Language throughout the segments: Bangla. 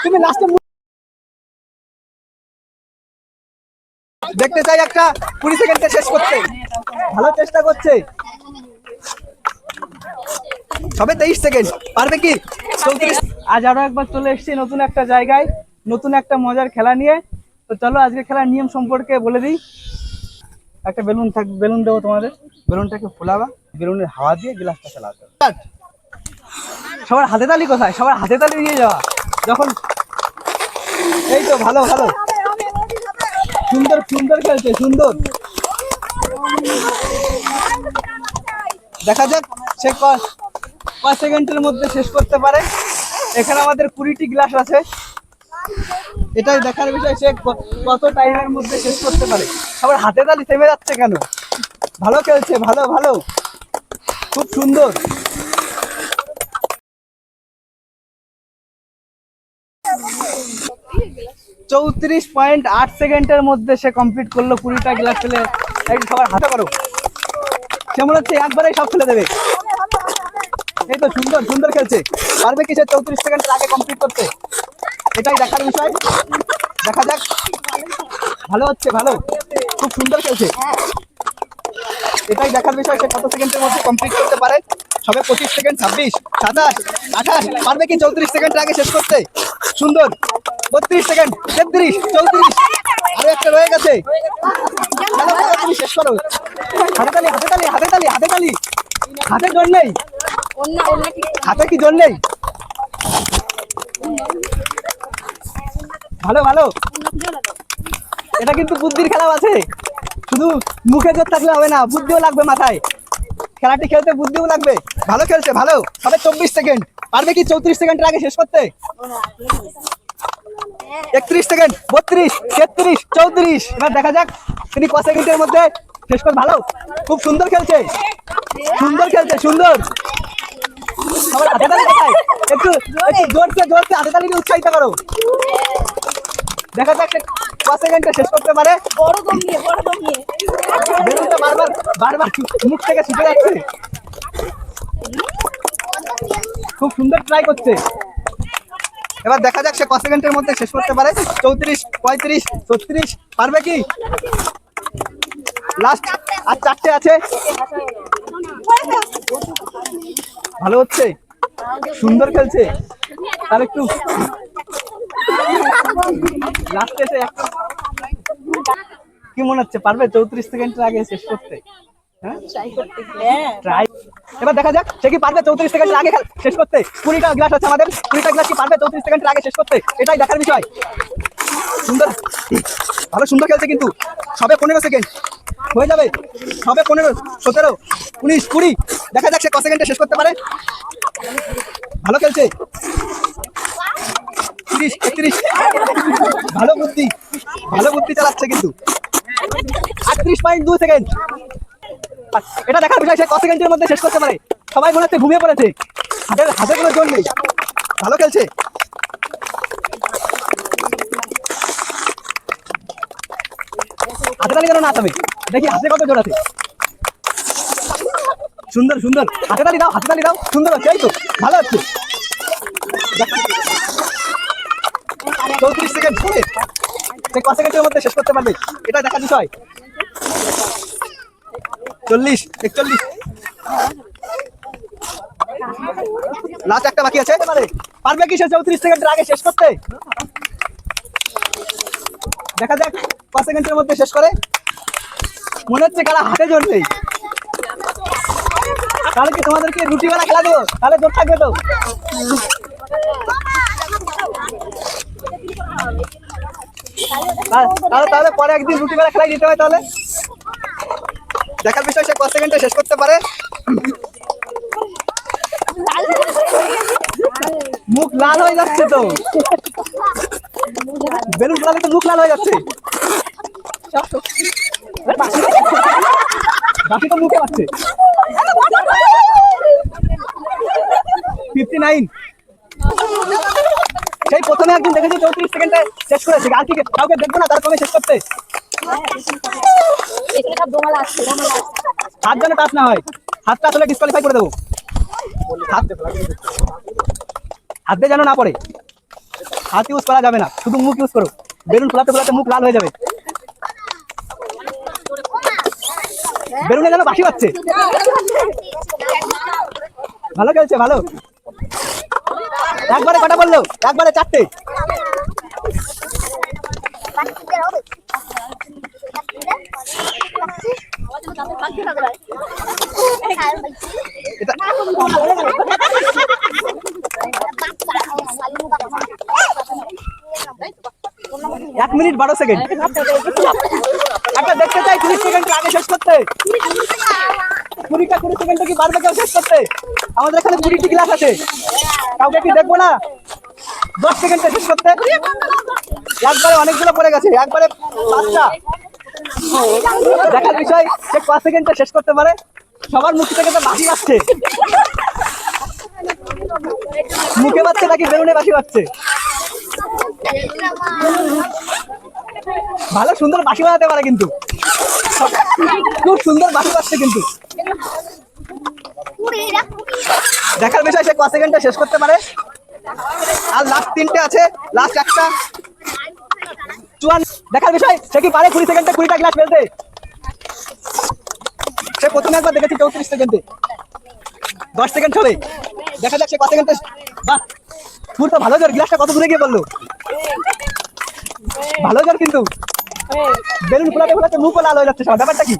তুমি লাস্টে দেখতে চাই একটা 20 সেকেন্ডে শেষ করতে। ভালো চেষ্টা করছে, সবে 23 সেকেন্ড, পারবে কি? 34। আজ আরো একবার চলে এসেছি নতুন একটা জায়গায়, নতুন একটা মজার খেলা নিয়ে। তো চলো আজকে খেলার নিয়ম সম্পর্কে বলে দিই। একটা বেলুন দেবো তোমাদের, বেলুনটাকে ফোলাবা, বেলুনের হাওয়া দিয়ে গ্লাসটা চালাতে। সবার হাতে তালি কোথায়? সবার হাতে তালি দিয়ে যাওয়া যখন। এই তো, ভালো ভালো, সুন্দর সুন্দর খেলছে, সুন্দর। দেখা যাক সে কয় সেকেন্ডের মধ্যে শেষ করতে পারে। এখানে আমাদের 20টি গ্লাস আছে, এটাই দেখার বিষয় সে কত টাইমের মধ্যে শেষ করতে পারে। সবার হাতে তালি থেমে যাচ্ছে কেন? ভালো খেলছে, ভালো ভালো, খুব সুন্দর। (34.8 সেকেন্ডের মধ্যে সে কমপ্লিট করলো 20টা গ্লাস ফেলে। সবার হাতে করো, সে মনে হচ্ছে একবারেই সব ফেলে দেবে। এই তো, সুন্দর সুন্দর খেলছে। পারবে কি সে 34 সেকেন্ডের আগে কমপ্লিট করতে? এটাই দেখার বিষয়, দেখা যাক। ভালো হচ্ছে, ভালো, খুব সুন্দর খেলছে। এটাই দেখার বিষয় সে কত সেকেন্ডের মধ্যে কমপ্লিট করতে পারে। সবে 25 সেকেন্ড, 26, 27, 28। পারবে কি 34 সেকেন্ডের আগে শেষ করতে? সুন্দর। 32 সেকেন্ড, 33, 34, আরো একটা রয়ে গেছে। তুমি শেষ করো। হাতে তালি, হাতে তালি, হাতে তালি, হাতে তালি। হাতে জোর নেই, হাতে কি জোর নেই? ভালো ভালো, এটা কিন্তু বুদ্ধির খেলাও আছে, শুধু মুখে জোর থাকলে হবে না, বুদ্ধিও লাগবে মাথায়। খেলাটি খেলতে বুদ্ধিও লাগবে। ভালো খেলছে, ভালো। তবে 24 সেকেন্ড, পারবে কি 34 সেকেন্ডের আগে শেষ করতে? 31 সেকেন্ড, 32, 33, 34। এবার দেখা যাক তিনি কত সেকেন্ডের মধ্যে শেষ করে। ভালো, খুব সুন্দর খেলছে, সুন্দর খেলছে, সুন্দর। সবার হাতে তালি কোথায়? একটু জোরসে জোরসে হাতে তালি দিয়ে উৎসাহিত করো। দেখা যাক কত সেকেন্ডে শেষ করতে পারে। বেলুনটা বারবার বারবার মুখ থেকে ছুটে যাচ্ছে, খুব সুন্দর ট্রাই করছে। এবার দেখা যাক সে কত সেকেন্ডের মধ্যে শেষ করতে পারে। 34, 35, 36। পারবে কি? লাস্ট আর 4টে আছে। ভালো হচ্ছে, সুন্দর খেলছে। আর একটু লাস্টে এসে কি মনে হচ্ছে পারবে 34 সেকেন্ডের আগে শেষ করতে? এবার দেখা যাক সে কি পারবে 34 সেকেন্ডের আগে শেষ করতে। 20টা গ্লাস আছে আমাদের, 20টা গ্লাস কি পারবে 34 সেকেন্ডের আগে শেষ করতে? এটাই দেখার বিষয়। সুন্দর, ভালো, সুন্দর খেলছে কিন্তু। সবে 15 সেকেন্ড হয়ে যাবে, সবে 15, 17, 19, 20। দেখা যাক সে কত সেকেন্ডে শেষ করতে পারে। ভালো খেলছে, 30, 31। ভালো বুদ্ধি, ভালো বুদ্ধি চালাচ্ছে কিন্তু। 38.2 সেকেন্ড। এটা দেখার বিষয় সে কত সেকেন্ডের মধ্যে শেষ করতে পারে। সবাই মনে হচ্ছে ঘুমিয়ে পড়েছে, হাতে কোনো জোর নেই। ভালো খেলছে, হাতে তালি যেন না থামে। দেখি হাতে কত জোর আছে। সুন্দর সুন্দর, হাতে তালি দাও, হাতে তালি দাও। সুন্দর হচ্ছে, এই তো, ভালো হচ্ছে। 34 সেকেন্ড সে কত সেকেন্ডের মধ্যে শেষ করতে পারবে, এটা দেখার বিষয়। 40, 41। লাস্ট একটা বাকি আছে। পারবে কি সে 34 সেকেন্ডের আগে শেষ করতে? দেখা যাক কত সেকেন্ডের মধ্যে শেষ করে। মনে হচ্ছে কারা হাতে জোর নেই। তাহলে কি তোমাদেরকে রুটি বেলা খেলা দেবো? তাহলে জোর থাকবে তো। তাহলে পরে একদিন রুটি বেলা খেলাই দিতে হয়। তাহলে দেখার বিষয় সে কত সেকেন্ডে শেষ করতে পারে। মুখ লাল হয়ে যাচ্ছে তো, বেলুন ফেলালে তো মুখ লাল হয়ে যাচ্ছে। বাকি তো মুখে পাচ্ছে। 59। সেই প্রথমে একদিন দেখেছি 34 সেকেন্ডে শেষ করেছে। আর কি কাউকে দেখবো না তার কমে শেষ করতে। হাত যেন টাচ না হয়, হাতটা আসলে ডিসকোয়ালিফাই করে দেবো। হাতে যেন না পড়ে, হাত ইউজ করা যাবে না, শুধু মুখ ইউজ করো। বেলুন ফোলাতে ফোলাতে মুখ লাল হয়ে যাবে। বেলুনে যেন বাসি পাচ্ছে। ভালো খেলছে, ভালো। একবারে কটা বললো? একবারে 4টে। এক মিনিট 12 সেকেন্ড। একটা দেখতে চাই 30 সেকেন্ড আগে শেষ করতে। 20 সেকেন্ডে কি পারবে কেউ শেষ করতে? আমাদের এখানে 20টি গ্লাস আছে, কাউকে কি দেখবো না 10 সেকেন্ডে শেষ করতে? একবারে অনেকগুলো পড়ে গেছে, একবারে 5টা। দেখার বিষয় সে কত সেকেন্ডে শেষ করতে পারে। সবার মুখ থেকে তো বাসি পাচ্ছে। মুখে পাচ্ছে নাকি বেলুনে বাসি পাচ্ছে? ভালো সুন্দর বাসি বাজাতে পারে কিন্তু, খুব সুন্দর বাসি পাচ্ছে কিন্তু। দেখার বিষয় সে কত সেকেন্ডে শেষ করতে পারে। আর লাস্ট 3টে আছে, লাস্ট একটা। দেখার বিষয় সে কি পারে 20 সেকেন্ডে 20টা গ্লাস ফেলতে? সে প্রথমে একবার দেখেছি 34 সেকেন্ডে। 10 সেকেন্ড চলে, দেখা যাক সে কত সেকেন্ডে। বাহ, পুরো তো ভালো জোর। গ্লাসটা কত দূরে গিয়ে বললো? ভালো জোর কিন্তু। বেলুন ফোলাতে ফোলাতে মুখও লাল হয়ে যাচ্ছে সব। ব্যাপারটা কি?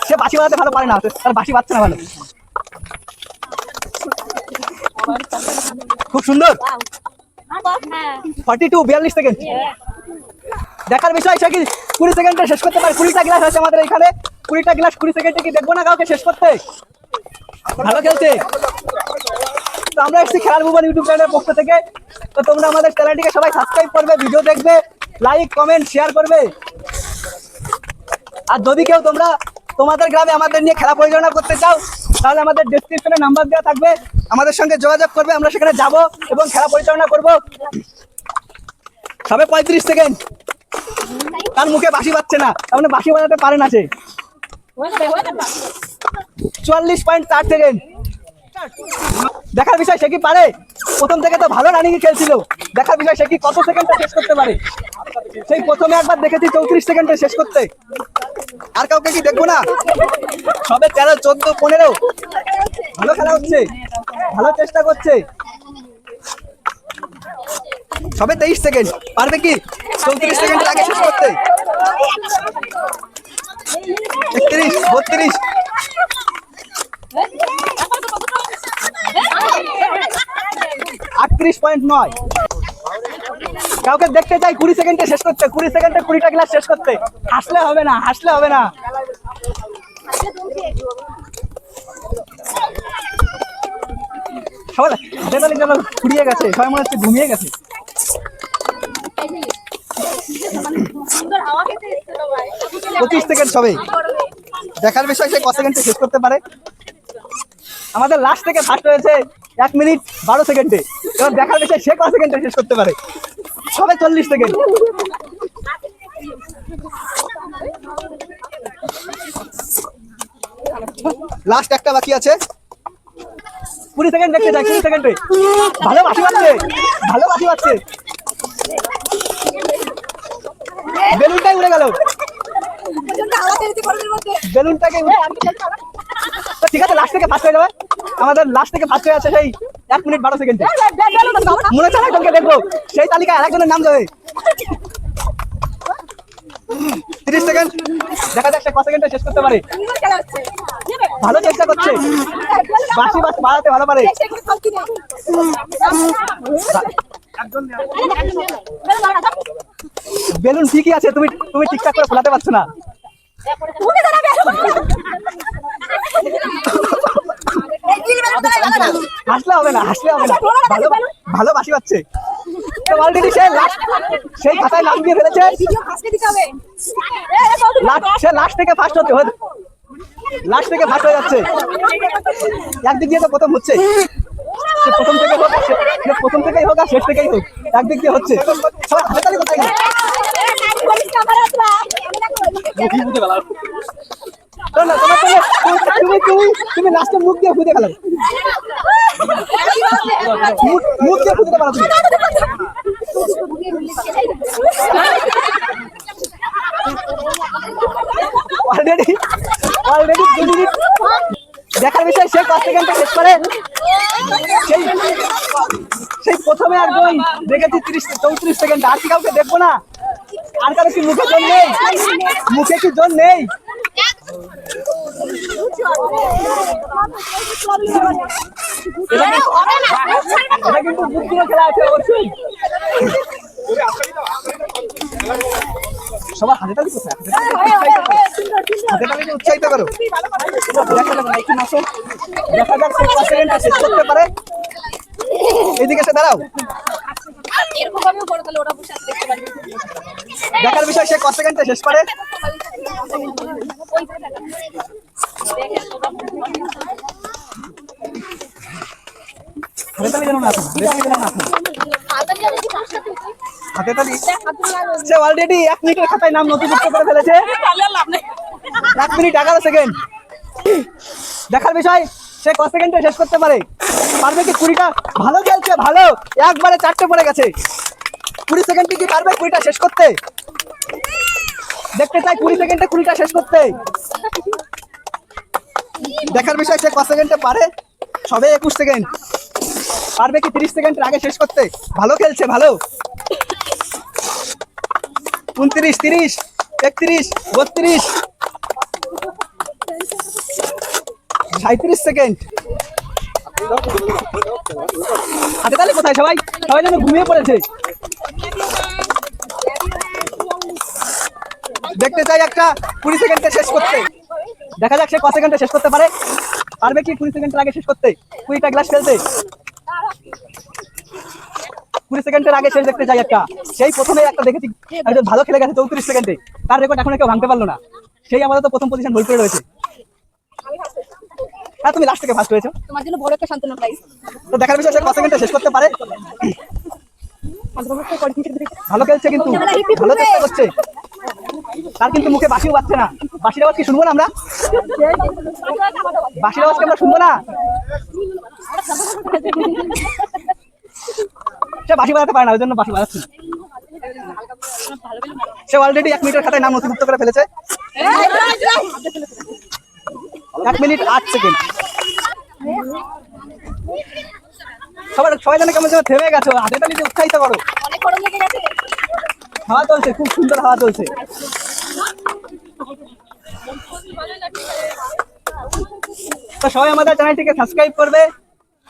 সে বাসি বাজাতে ভালো পারে না, তার বাসি বাজছে না ভালো। খুব সুন্দর। 42 সেকেন্ড। দেখার বিষয় সে কি 20 সেকেন্ডে শেষ করতে পারে? 20টা গ্লাস আছে আমাদের এখানে, 20টা গ্লাস 20 সেকেন্ডে কি দেখবো না কাউকে শেষ করতে? ভালো খেলছে। তো আমরা এসেছি খেলার ভুবন ইউটিউব চ্যানেলের পক্ষ থেকে। তো তোমরা আমাদের চ্যানেলটিকে সবাই সাবস্ক্রাইব করবে, ভিডিও দেখবে, লাইক কমেন্ট শেয়ার করবে। আর যদি কেউ তোমরা তোমাদের গ্রামে আমাদের নিয়ে খেলা পরিচালনা করতে চাও, তাহলে আমাদের ডেসক্রিপশনে নাম্বার দেওয়া থাকবে, আমাদের সঙ্গে যোগাযোগ করবে। আমরা সেখানে যাব এবং খেলা পরিচালনা করব। সবে 35 সেকেন্ড। তার মুখে বাসি বাজছে না, তার মানে বাসি বাজাতে পারে না সে। 44.4 সেকেন্ড। দেখার বিষয় সে কি পারে? প্রথম থেকে তো ভালো রানিং খেলছিল। দেখার বিষয় সে কি কত সেকেন্ডে শেষ করতে পারে? সেই প্রথমে একবার দেখেছি 34 সেকেন্ডে শেষ করতে। আর কাউকে কি দেখবো না? সবে 13, 14, 15। ভালো খেলা হচ্ছে, ভালো চেষ্টা করছে। সবে 23 সেকেন্ড। পারবে কি 34 সেকেন্ড আগে শেষ করতে? 31, 32। (38.9) কাউকে দেখতে চাই 20 সেকেন্ডে শেষ করতে, 20 সেকেন্ডে 20টা গ্লাস শেষ করতে। হাসলে হবে না, হাসলে হবে না। সবাই যেন ফুরিয়ে গেছে, সবাই মনে হচ্ছে ঘুমিয়ে গেছে। 25 সেকেন্ড সবে। দেখার বিষয় সে কত সেকেন্ডে শেষ করতে পারে। আমাদের লাস্ট থেকে ফার্স্ট হয়েছে 1 মিনিট 12 সেকেন্ডে। এবার দেখার বিষয় সে কত সেকেন্ডে শেষ করতে পারে। সবে 40 সেকেন্ড। লাস্ট একটা বাকি আছে। 20 সেকেন্ড দেখতে চাই, 20 সেকেন্ডে। ভালো বাসি বাজছে, ভালো বাসি বাজছে। বেলুনটাই উড়ে গেল, বেলুনটাকে। ঠিক আছে, লাস্ট থেকে ফার্স্ট হয়ে যাবে। আমাদের লাস্ট থেকে ফার্স্ট হয়ে আছে সেই 1 মিনিট 12 সেকেন্ডে। মনে হচ্ছে একজনকে দেখবো, সেই তালিকায় আরেকজনের নাম যাবে। 30 সেকেন্ড। দেখা যাক সে কত সেকেন্ডে শেষ করতে পারে। ভালো চেষ্টা করছে, বাসি বাসি বাড়াতে ভালো পারে। বেলুন ঠিকই আছে, তুমি ঠিকঠাক করে ফোলাতে পারছো না। হাসলে হবে না, হাসলে হবে না। ভালো বাসি পাচ্ছে। অলরেডি সেই খাতায় নাম দিয়ে ফেলেছে। সে লাস্ট থেকে ফার্স্ট হয়ে যাচ্ছে। একদিক দিয়ে তো প্রথম হচ্ছে। সে প্রথম থেকেই হোক আর শেষ থেকেই হোক, একদিক দিয়ে হচ্ছে। তুমি লাস্টে মুখ দিয়ে ফুটে গেল। মুখ দিয়ে খুঁজতে পারো তুমি। Already 2 minute. দেখার বিষয় সে কত সেকেন্ডে শেষ করে। সেই প্রথমে একদম দেখেছি 34 সেকেন্ড। আর কি কাউকে দেখবো না? আর কারো কি মুখে জোর নেই? মুখে কি জোর নেই? এটা কিন্তু বুদ্ধির খেলা আছে অবশ্যই। সবার হাতে তালি কোথায়? হাতে তালিকে উৎসাহিত করো। দেখা যাক সে কত সেকেন্ডে শেষ করতে পারে। এইদিকে এসে দাঁড়াও। দেখার বিষয় সে কত সেকেন্ডে শেষ করে। হাতে তালি যেন না হাতে তালি। সে অলরেডি 1 মিনিটের খাতায় নাম নথিভুক্ত করে ফেলেছে। 1 মিনিট 11 সেকেন্ড। দেখার বিষয় সে কত সেকেন্ডে শেষ করতে পারে। পারবে কি 20টা? ভালো খেলছে, ভালো। একবারে 4টে পড়ে গেছে। 20 সেকেন্ডে কি পারবে 20টা শেষ করতে? দেখতে চাই 20 সেকেন্ডে 20টা শেষ করতে। দেখার বিষয় সে কত সেকেন্ডে পারে। সবে 21 সেকেন্ড। পারবে কি 30 সেকেন্ডের আগে শেষ করতে? ভালো খেলছে, ভালো। 29, 30, 31, 32, 37 সেকেন্ড। হাতে তালি কোথায়? সবাই যেন ঘুমিয়ে পড়েছে। দেখতে চাই একটা 20 সেকেন্ডে শেষ করতে। দেখা যাক সে কত সেকেন্ডে শেষ করতে পারে। পারবে কি 20 সেকেন্ডের আগে শেষ করতে? 20টা গ্লাস ফেলতে। 20 সেকেন্ডের আগে শেষ দেখতে চাই একটা। সেই প্রথমে একটা দেখেছি একজন ভালো খেলে গেছে 34 সেকেন্ডে। তার রেকর্ড এখন কেউ ভাঙতে পারলো না। সেই আমাদের তো প্রথম পজিশন হোল্ড করে রয়েছে। হ্যাঁ, তুমি লাস্ট থেকে ফার্স্ট হয়েছো। তোমার জন্য বড় একটা সান্ত্বনা প্রাইজ। তো দেখার বিষয় সে কত সেকেন্ডে শেষ করতে পারে। ভালো খেলছে কিন্তু, ভালো চেষ্টা করছে। তার কিন্তু মুখে বাঁশিও বাজছে না। বাঁশির আওয়াজ কি শুনবো না আমরা? বাঁশির আওয়াজ কি আমরা শুনবো না? সে বাঁশি বাজাতে পারে না, ওই জন্য বাঁশি বাজাচ্ছে। সে অলরেডি 1 মিনিটের খাতায় নাম নথিভুক্ত করে ফেলেছে। 1 মিনিট 8 সেকেন্ড। সবাই জানে কেমন যেন থেমে গেছো। হাতে তালি দিয়ে উৎসাহিত করো। হাওয়া চলছে, খুব সুন্দর হাওয়া চলছে। তো সবাই আমাদের চ্যানেলটিকে সাবস্ক্রাইব করবে,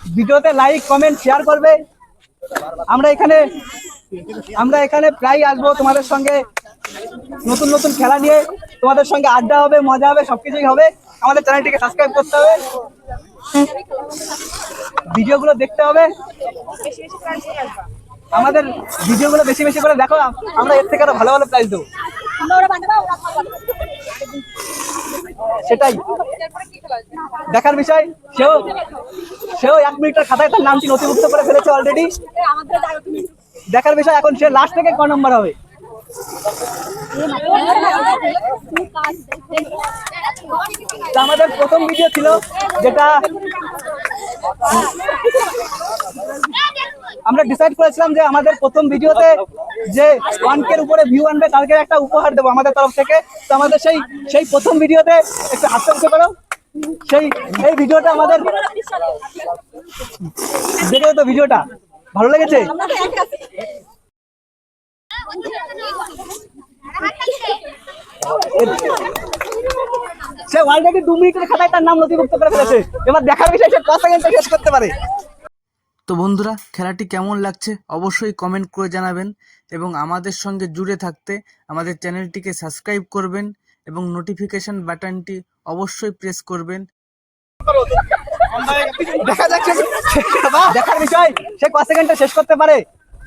ভিডিওতে লাইক, কমেন্ট, শেয়ার করবে। আমরা এখানে প্রায় আসবো তোমাদের সঙ্গে। নতুন নতুন খেলা নিয়ে তোমাদের সঙ্গে আড্ডা হবে, মজা হবে, সবকিছুই হবে। আমাদের চ্যানেলটিকে সাবস্ক্রাইব করতে হবে, ভিডিওগুলো দেখতে হবে। আমাদের ভিডিওগুলো বেশি বেশি করে দেখো। আমরা এর থেকে আরো ভালো ভালো প্রাইজ দেবো। সেটাই দেখার বিষয়। সেও 1 মিনিটের খাতায় তার নামটি নথিভুক্ত করে ফেলেছে অলরেডি। দেখার বিষয় এখন সে লাস্ট থেকে ক নম্বর হবে। আমাদের প্রথম ভিডিও ছিল যেটা আমরা ডিসাইড করেছিলাম যে আমাদের প্রথম ভিডিওতে যে 1K এর উপরে ভিউ আনবে তাকে একটা উপহার দেবো আমাদের তরফ থেকে। তো আমাদের সেই প্রথম ভিডিওতে একটু হাস্য করো। এই ভিডিওটা আমাদের দেখে তো ভিডিওটা ভালো লেগেছে। সে অলরেডি 2 মিনিটের খাতায় তার নাম নথিভুক্ত করে ফেলেছে। এবার দেখার বিষয় সে কত সেকেন্ডে শেষ করতে পারে। তো বন্ধুরা, খেলাটি কেমন লাগছে অবশ্যই কমেন্ট করে জানাবেন এবং আমাদের সঙ্গে জুড়ে থাকতে আমাদের চ্যানেলটিকে সাবস্ক্রাইব করবেন এবং নোটিফিকেশন বাটনটি অবশ্যই প্রেস করবেন। দেখার বিষয় সে কত সেকেন্ডে শেষ করতে পারে।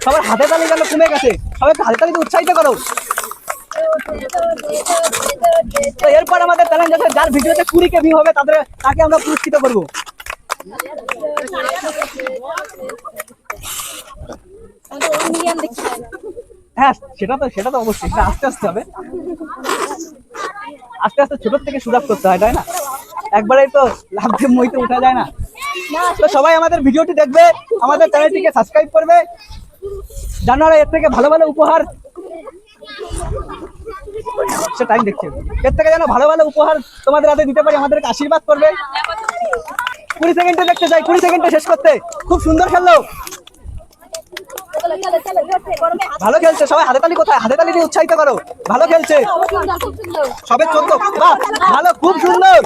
সবার হাতে তালি যেন কমে গেছে। সবাই হাতে তালি দিয়ে উৎসাহিত করো। তো এরপর আমাদের চ্যালেঞ্জ আছে, যার ভিডিওতে 20K ভিউ হবে তাকে আমরা পুরস্কৃত করবো। হ্যাঁ, সেটা তো অবশ্যই। আস্তে আস্তে হবে, আস্তে আস্তে ছোট থেকে শুরু করতে হয়, তাই না? একবারেই তো লাভ দিয়ে মইতে উঠা যায় না। তো সবাই আমাদের ভিডিওটি দেখবে, আমাদের চ্যানেলটিকে সাবস্ক্রাইব করবে, জানারা এর থেকে ভালো ভালো উপহার, সে টাইম দেখছে, এর থেকে যেন ভালো ভালো উপহার তোমাদের হাতে দিতে পারি, আমাদেরকে আশীর্বাদ করবে। 20 সেকেন্ডে দেখতে চাই, 20 সেকেন্ডে শেষ করতে। খুব সুন্দর খেললো, ভালো খেলছে। সবাই হাতে তালি কোথায়? হাতে তালি দিয়ে উৎসাহিত করো। ভালো খেলছে সবে 14। বাহ, ভালো, খুব সুন্দর।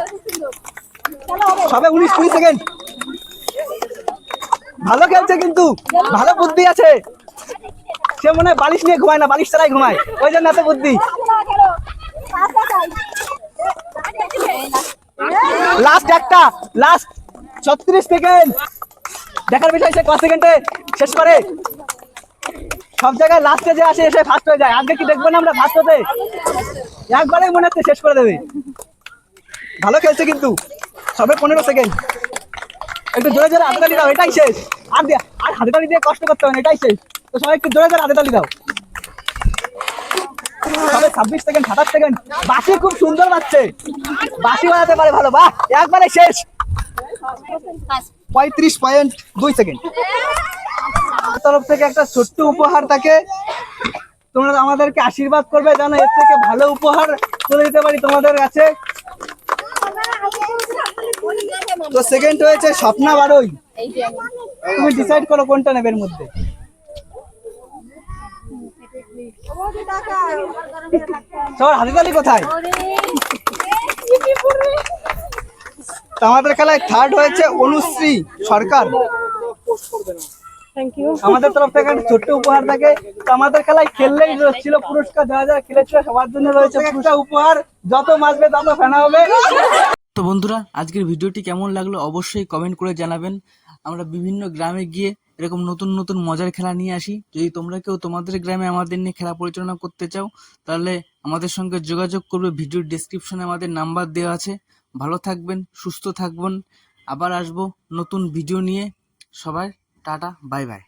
সবে 19-20 সেকেন্ড। ভালো খেলছে, কিন্তু ভালো বুদ্ধি আছে। সে মনে হয় বালিশ নিয়ে ঘুমায় না, বালিশ ছাড়াই ঘুমায়, ওই জন্য এত বুদ্ধি। লাস্ট একটা, লাস্ট 36 সেকেন্ড। দেখার বিষয় সে কত সেকেন্ডে শেষ করে। সব জায়গায় লাস্টে যে আসে এসে ফার্স্ট হয়ে যায়। আজকে কি দেখবো না আমরা ফার্স্ট হতে? একবারেই মনে হচ্ছে শেষ করে দেবে। ভালো খেলছে কিন্তু, সবে 15 সেকেন্ড। একটু জোরে জোরে হাতে তালি দাও, এটাই শেষ। আর হাতে তালি দিয়ে কষ্ট করতে হবে না, এটাই শেষ। তো সবাই একটু জোরে জোরে হাতে তালি দাও। সবে 26 সেকেন্ড, 27 সেকেন্ড। বাঁশি খুব সুন্দর বাজছে, বাঁশি বাজাতে পারে ভালো। বাহ, একবারে শেষ। 35.2 সেকেন্ড। তরফ থেকে একটা ছোট্ট উপহার থাকে, তোমরা আমাদেরকে আশীর্বাদ করবে যেন এর থেকে ভালো উপহার তুলে দিতে পারি তোমাদের কাছে। তো সেকেন্ড হয়েছে স্বপ্না বারোই। তুমি ডিসাইড করো কোনটা নেবে এর মধ্যে। সবার হাতে তালি কোথায়? তো আমাদের খেলায় থার্ড হয়েছে অনুশ্রী সরকার। আমাদের তরফ থেকে একটা ছোট্ট উপহার থাকে। তো আমাদের খেলায় খেললেই ছিল পুরস্কার, যারা যারা খেলেছিল সবার জন্য রয়েছে পুরস্কার উপহার। যত মাসবে তত ফেনা হবে। তো বন্ধুরা, আজকের ভিডিওটি কেমন লাগলো অবশ্যই কমেন্ট করে জানাবেন। আমরা বিভিন্ন গ্রামে গিয়ে এরকম নতুন নতুন মজার খেলা নিয়ে আসি। যদি তোমরা কেউ তোমাদের গ্রামে আমাদের নিয়ে খেলা পরিচালনা করতে চাও, তাহলে আমাদের সঙ্গে যোগাযোগ করবে। ভিডিওর ডেসক্রিপশনে আমাদের নাম্বার দেওয়া আছে। ভালো থাকবেন, সুস্থ থাকবেন। আবার আসবো নতুন ভিডিও নিয়ে। সবাই টাটা, বাই বাই।